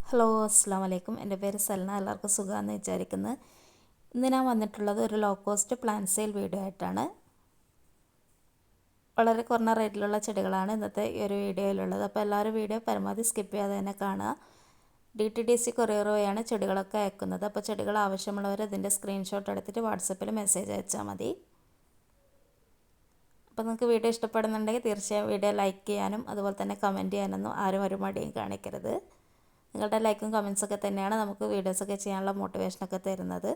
Hello അസ്സാം വലൈക്കും. എൻ്റെ പേര് സൽന. എല്ലാവർക്കും സുഖമാണെന്ന് വിചാരിക്കുന്നത്. ഇന്ന് ഞാൻ വന്നിട്ടുള്ളത് ഒരു low cost plant sale video ആയിട്ടാണ്. വളരെ കുറഞ്ഞ റേറ്റിലുള്ള ചെടികളാണ് ഇന്നത്തെ ഈ ഒരു വീഡിയോയിലുള്ളത്. അപ്പോൾ എല്ലാവരും വീഡിയോ പരമാവധി സ്കിപ്പ് ചെയ്യാതെ തന്നെ കാണുക. DTDC കൊറിയർ വഴിയാണ് ചെടികളൊക്കെ അയക്കുന്നത്. അപ്പോൾ ചെടികൾ ആവശ്യമുള്ളവർ അതിൻ്റെ സ്ക്രീൻഷോട്ട് എടുത്തിട്ട് വാട്സപ്പിൽ മെസ്സേജ് അയച്ചാൽ മതി. അപ്പോൾ നിങ്ങൾക്ക് വീഡിയോ ഇഷ്ടപ്പെടുന്നുണ്ടെങ്കിൽ തീർച്ചയായും വീഡിയോ ലൈക്ക് ചെയ്യാനും അതുപോലെ തന്നെ കമൻറ്റ് ചെയ്യാനൊന്നും ആരും ഒരു മടിയും കാണിക്കരുത്. നിങ്ങളുടെ ലൈക്കും കമൻസൊക്കെ തന്നെയാണ് നമുക്ക് വീഡിയോസൊക്കെ ചെയ്യാനുള്ള മോട്ടിവേഷനൊക്കെ തരുന്നത്.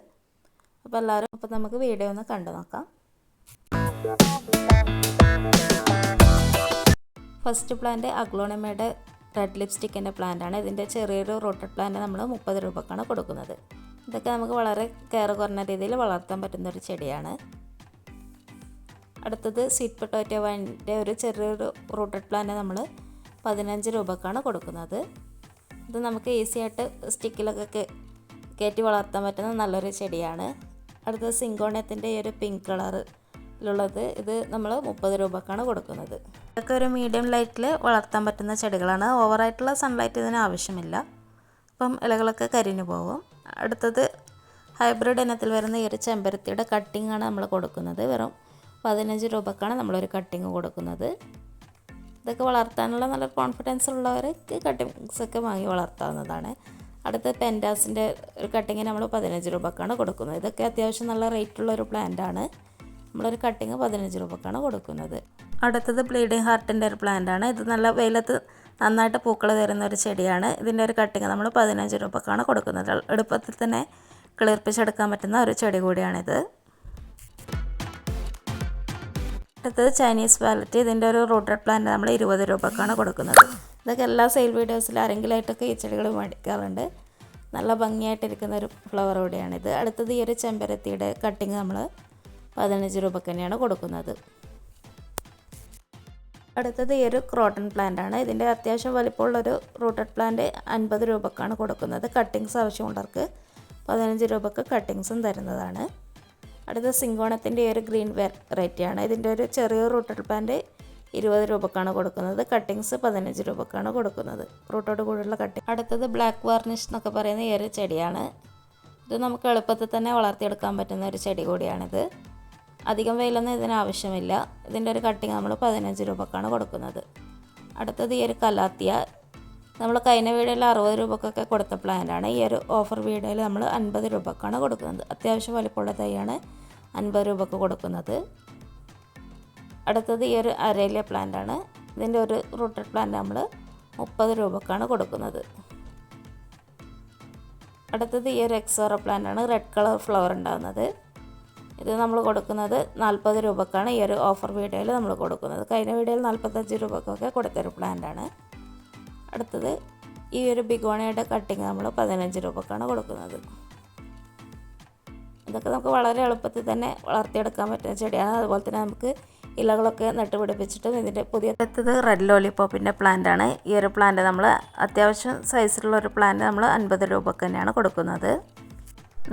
അപ്പോൾ നമുക്ക് വീഡിയോ ഒന്ന് കണ്ടു നോക്കാം. ഫസ്റ്റ് പ്ലാന്റ് അഗ്ലോണിമയുടെ റെഡ് ലിപ്സ്റ്റിക്കിൻ്റെ പ്ലാന്റാണ്. ഇതിൻ്റെ ചെറിയൊരു റൂട്ടഡ് പ്ലാന്റ് നമ്മൾ 30 രൂപക്കാണ് കൊടുക്കുന്നത്. ഇതൊക്കെ നമുക്ക് വളരെ കെയർ കുറഞ്ഞ രീതിയിൽ വളർത്താൻ പറ്റുന്നൊരു ചെടിയാണ്. അടുത്തത് സ്വീറ്റ് പൊട്ടാറ്റോ വൈൻ്റെ ഒരു ചെറിയൊരു റൂട്ടഡ് പ്ലാന്റ് നമ്മൾ 15 രൂപക്കാണ് കൊടുക്കുന്നത്. ഇത് നമുക്ക് ഈസി ആയിട്ട് സ്റ്റിക്കിലൊക്കെ കയറ്റി വളർത്താൻ പറ്റുന്ന നല്ലൊരു ചെടിയാണ്. അടുത്തത് സിങ്കോണിയത്തിൻ്റെ ഈ ഒരു പിങ്ക് കളറിലുള്ളത്, ഇത് നമ്മൾ 30 രൂപക്കാണ് കൊടുക്കുന്നത്. ഇതൊക്കെ ഒരു മീഡിയം ലൈറ്റിൽ വളർത്താൻ പറ്റുന്ന ചെടികളാണ്. ഓവറായിട്ടുള്ള സൺലൈറ്റ് ഇതിന് ആവശ്യമില്ല, അപ്പം ഇലകളൊക്കെ കരിഞ്ഞു പോകും. അടുത്തത് ഹൈബ്രിഡ് ഇനത്തിൽ വരുന്ന ഈ ഒരു ചെമ്പരത്തിയുടെ കട്ടിങ്ങാണ് നമ്മൾ കൊടുക്കുന്നത്. വെറും 15 രൂപക്കാണ് നമ്മളൊരു കട്ടിങ് കൊടുക്കുന്നത്. ഇതൊക്കെ വളർത്താനുള്ള നല്ല കോൺഫിഡൻസ് ഉള്ളവർക്ക് കട്ടിങ്സൊക്കെ വാങ്ങി വളർത്താവുന്നതാണ്. അടുത്ത പെൻറ്റാസിൻ്റെ ഒരു കട്ടിങ്ങിന് നമ്മൾ 15 രൂപക്കാണ് കൊടുക്കുന്നത്. ഇതൊക്കെ അത്യാവശ്യം നല്ല റേറ്റുള്ളൊരു പ്ലാന്റാണ്. നമ്മളൊരു കട്ടിങ് 15 രൂപക്കാണ് കൊടുക്കുന്നത്. അടുത്തത് ബ്ലീഡിങ് ഹാർട്ടിൻ്റെ ഒരു പ്ലാന്റാണ്. ഇത് നല്ല വെയിലത്ത് നന്നായിട്ട് പൂക്കൾ തരുന്ന ഒരു ചെടിയാണ്. ഇതിൻ്റെ ഒരു കട്ടിങ് നമ്മൾ 15 രൂപക്കാണ് കൊടുക്കുന്നത്. എളുപ്പത്തിൽ തന്നെ കിളിർപ്പിച്ചെടുക്കാൻ പറ്റുന്ന ഒരു ചെടി കൂടിയാണിത്. അടുത്തത് ചൈനീസ് വാലറ്റ്. ഇതിൻ്റെ ഒരു റൂട്ടഡ് പ്ലാന്റ് നമ്മൾ 20 രൂപക്കാണ് കൊടുക്കുന്നത്. ഇതൊക്കെ എല്ലാ സെയിൽ വീഡിയോസിൽ ആരെങ്കിലുമായിട്ടൊക്കെ ഈ ചെടികൾ മേടിക്കാറുണ്ട്. നല്ല ഭംഗിയായിട്ടിരിക്കുന്ന ഒരു ഫ്ലവർ കൂടിയാണിത്. അടുത്തത് ഈ ഒരു ചെമ്പരത്തിയുടെ കട്ടിങ് നമ്മൾ 15 രൂപക്ക് തന്നെയാണ് കൊടുക്കുന്നത്. അടുത്തത് ഈ ഒരു ക്രോട്ടൺ പ്ലാന്റ് ആണ്. ഇതിൻ്റെ അത്യാവശ്യം വലിപ്പമുള്ളൊരു റൂട്ടഡ് പ്ലാന്റ് 50 രൂപക്കാണ് കൊടുക്കുന്നത്. കട്ടിങ്സ് ആവശ്യമുള്ളവർക്ക് 15 രൂപക്ക് കട്ടിങ്സും തരുന്നതാണ്. അടുത്ത സിങ്കോണത്തിൻ്റെ ഒരു ഗ്രീൻ വെറൈറ്റിയാണ്. ഇതിൻ്റെ ഒരു ചെറിയ റൂട്ടഡ് പ്ലാന്റ് 20 രൂപക്കാണ് കൊടുക്കുന്നത്. കട്ടിങ്സ് 15 രൂപക്കാണ് കൊടുക്കുന്നത്, റൂട്ടോട് കൂടിയുള്ള കട്ടിങ്. അടുത്തത് ബ്ലാക്ക് വാർണിഷ് എന്നൊക്കെ പറയുന്ന ഈ ഒരു ചെടിയാണ്. ഇത് നമുക്ക് എളുപ്പത്തിൽ തന്നെ വളർത്തിയെടുക്കാൻ പറ്റുന്ന ഒരു ചെടി കൂടിയാണിത്. അധികം വെയിലൊന്നും ഇതിന് ആവശ്യമില്ല. ഇതിൻ്റെ ഒരു കട്ടിങ് നമ്മൾ 15 രൂപക്കാണ് കൊടുക്കുന്നത്. അടുത്തത് ഈ ഒരു കലാത്തിയ. നമ്മൾ കഴിഞ്ഞ വീഡിയോയിൽ 60 രൂപക്കൊക്കെ കൊടുത്ത പ്ലാന്റാണ്. ഈ ഒരു ഓഫർ വീഡിയോയിൽ നമ്മൾ 50 രൂപക്കാണ് കൊടുക്കുന്നത്. അത്യാവശ്യം വലിപ്പമുള്ള തൈയാണ് 50 രൂപക്ക് കൊടുക്കുന്നത്. അടുത്തത് ഈ ഒരു അരേലിയ പ്ലാന്റാണ്. ഇതിൻ്റെ ഒരു റൂട്ടഡ് പ്ലാന്റ് നമ്മൾ 30 രൂപക്കാണ് കൊടുക്കുന്നത്. അടുത്തത് ഈ ഒരു എക്സോറ പ്ലാന്റാണ്. റെഡ് കളർ ഫ്ലവർ ഉണ്ടാകുന്നത്. ഇത് നമ്മൾ കൊടുക്കുന്നത് 40 രൂപക്കാണ് ഈ ഒരു ഓഫർ വീഡിയോയിൽ നമ്മൾ കൊടുക്കുന്നത്. കഴിഞ്ഞ വീഡിയോയിൽ 45 രൂപക്കൊക്കെ കൊടുത്തൊരു പ്ലാന്റാണ്. അടുത്തത് ഈ ഒരു ബിഗോണിയുടെ കട്ടിങ് നമ്മൾ 15 രൂപക്കാണ് കൊടുക്കുന്നത്. ഇതൊക്കെ നമുക്ക് വളരെ എളുപ്പത്തിൽ തന്നെ വളർത്തിയെടുക്കാൻ പറ്റുന്ന ചെടിയാണ്. അതുപോലെ തന്നെ നമുക്ക് ഇലകളൊക്കെ നട്ടുപിടിപ്പിച്ചിട്ടും ഇതിൻ്റെ അടുത്തത് റെഡ് ലോലിപോപ്പിൻ്റെ പ്ലാന്റാണ്. ഈ ഒരു പ്ലാന്റ് നമ്മൾ അത്യാവശ്യം സൈസിലുള്ള ഒരു പ്ലാന്റ് നമ്മൾ 50 രൂപക്ക് തന്നെയാണ് കൊടുക്കുന്നത്.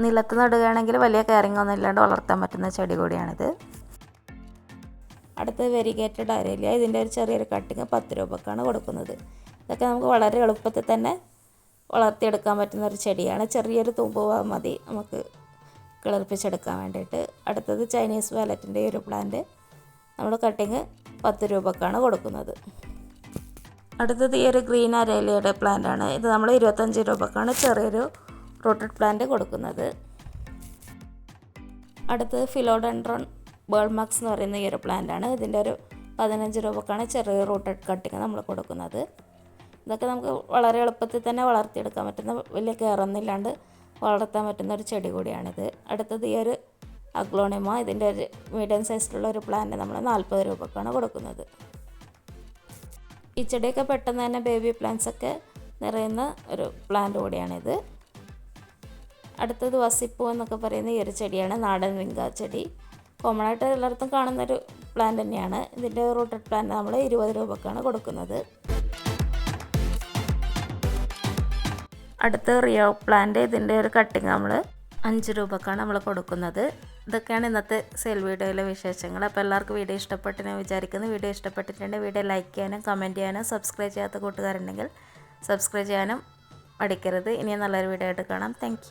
നിലത്ത് നടുകയാണെങ്കിൽ വലിയ കെയറിങ് ഒന്നും ഇല്ലാണ്ട് വളർത്താൻ പറ്റുന്ന ചെടി കൂടിയാണിത്. അടുത്തത് വെരിഗേറ്റഡ് അരേലിയ. ഇതിൻ്റെ ഒരു ചെറിയൊരു കട്ടിങ് 10 രൂപക്കാണ് കൊടുക്കുന്നത്. ഇതൊക്കെ നമുക്ക് വളരെ എളുപ്പത്തിൽ തന്നെ വളർത്തിയെടുക്കാൻ പറ്റുന്ന ഒരു ചെടിയാണ്. ചെറിയൊരു തൂമ്പ് മതി നമുക്ക് കിളിർപ്പിച്ചെടുക്കാൻ വേണ്ടിയിട്ട്. അടുത്തത് ചൈനീസ് വാലറ്റിൻ്റെ ഒരു പ്ലാന്റ് നമ്മൾ കട്ടിങ് 10 രൂപക്കാണ് കൊടുക്കുന്നത്. അടുത്തത് ഈ ഒരു ഗ്രീൻ അരേലിയയുടെ പ്ലാന്റാണ്. ഇത് നമ്മൾ 25 രൂപക്കാണ് ചെറിയൊരു റൂട്ടഡ് പ്ലാന്റ് കൊടുക്കുന്നത്. അടുത്തത് ഫിലോഡെൻഡ്രോൺ ബേൾമാക്സ് എന്ന് പറയുന്ന ഈ ഒരു പ്ലാന്റാണ്. ഇതിൻ്റെ ഒരു 15 രൂപക്കാണ് ചെറിയ റൂട്ടഡ് കട്ടിങ് നമ്മൾ കൊടുക്കുന്നത്. ഇതൊക്കെ നമുക്ക് വളരെ എളുപ്പത്തിൽ തന്നെ വളർത്തിയെടുക്കാൻ പറ്റുന്ന, വലിയ കെയറൊന്നുമില്ലാണ്ട് വളർത്താൻ പറ്റുന്ന ഒരു ചെടി കൂടിയാണിത്. അടുത്തത് ഈ ഒരു അഗ്ലോണിമ. ഇതിൻ്റെ ഒരു മീഡിയം സൈസിലുള്ള ഒരു പ്ലാന്റ് നമ്മൾ 40 രൂപക്കാണ് കൊടുക്കുന്നത്. ഈ ചെടിയൊക്കെ പെട്ടെന്ന് തന്നെ ബേബി പ്ലാന്റ്സൊക്കെ നിറയുന്ന ഒരു പ്ലാന്റ് കൂടിയാണിത്. അടുത്തത് വസിപ്പൂ എന്നൊക്കെ പറയുന്ന ഈ ഒരു ചെടിയാണ്. നാടൻ വിങ്ക ചെടി. കോമൺ ആയിട്ട് എല്ലായിടത്തും കാണുന്നൊരു പ്ലാന്റ് തന്നെയാണ്. ഇതിൻ്റെ റൂട്ടഡ് പ്ലാന്റ് നമ്മൾ 20 രൂപക്കാണ് കൊടുക്കുന്നത്. അടുത്ത റിയോ പ്ലാന്റ്. ഇതിൻ്റെ ഒരു കട്ടിങ് നമ്മൾ 5 രൂപക്കാണ് നമ്മൾ കൊടുക്കുന്നത്. ഇതൊക്കെയാണ് ഇന്നത്തെ സെയിൽ വീഡിയോയിലെ വിശേഷങ്ങൾ. അപ്പോൾ എല്ലാവർക്കും വീഡിയോ ഇഷ്ടപ്പെട്ടെന്ന് വിചാരിക്കുന്നു. വീഡിയോ ഇഷ്ടപ്പെട്ടിട്ടുണ്ടെങ്കിൽ വീഡിയോ ലൈക്ക് ചെയ്യാനും കമൻറ്റ് ചെയ്യാനും സബ്സ്ക്രൈബ് ചെയ്യാത്ത കൂട്ടുകാരുണ്ടെങ്കിൽ സബ്സ്ക്രൈബ് ചെയ്യാനും മടിക്കരുത്. ഇനി നല്ലൊരു വീഡിയോ ആയിട്ട് കാണാം. താങ്ക്